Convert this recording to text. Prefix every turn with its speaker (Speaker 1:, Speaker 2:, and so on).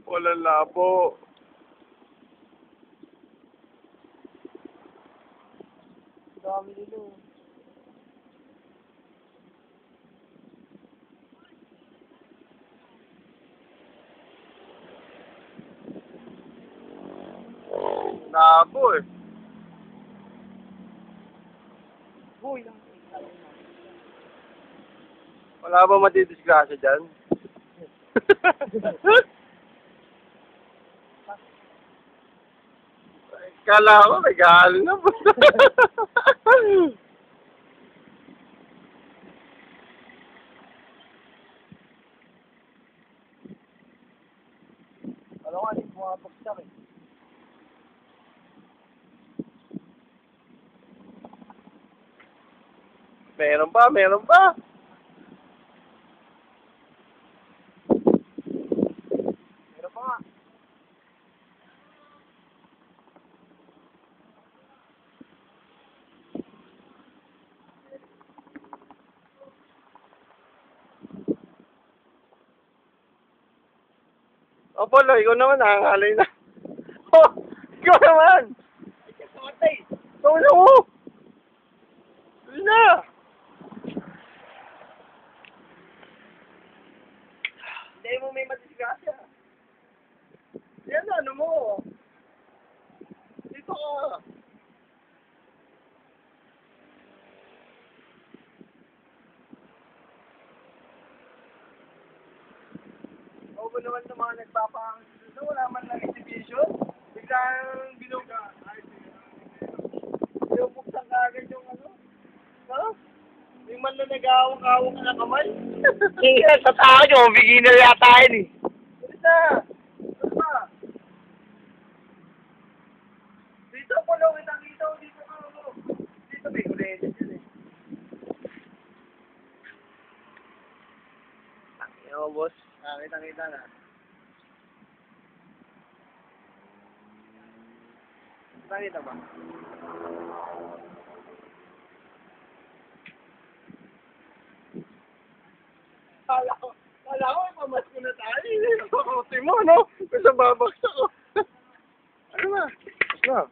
Speaker 1: Walang labo.
Speaker 2: Dami nilo.
Speaker 1: Labo eh.
Speaker 2: Boy lang.
Speaker 1: Wala ba matidisgrasya dyan? Kala ko regalo na po.
Speaker 2: Alam ko, hindi bumabagsak eh.
Speaker 1: Meron pa, meron pa.
Speaker 2: Meron pa nga.
Speaker 1: O, Polo, ikaw naman, nakangalay na. Oh, ikaw naman!
Speaker 2: Ay, siya patay.
Speaker 1: Ikaw na mo! Hindi na!
Speaker 2: Hindi mo may madisgrasya.
Speaker 1: Yan, ano mo? Dito ka.
Speaker 2: O ba naman ng mga nagpapahangin dito, wala man lang exhibition. Biglang binuga. Ay, yung buksan ka agad yung ano. No? Yung man na nag-awang-awang ka ng kamay.
Speaker 1: Hindi, sa tao nyo, beginner yata yun eh.
Speaker 2: Dito na! Dito na! Dito po lang, kitang-kita ko dito ka ako. Dito may kuletes yun eh.
Speaker 1: Yan mo, boss.
Speaker 2: Kitang-kita na. Kitang-kita ba? Kala ko, ipamas ko na tayo.
Speaker 1: Kakuti mo, no? Kasi babaksak ko.
Speaker 2: Ano ba?
Speaker 1: Na.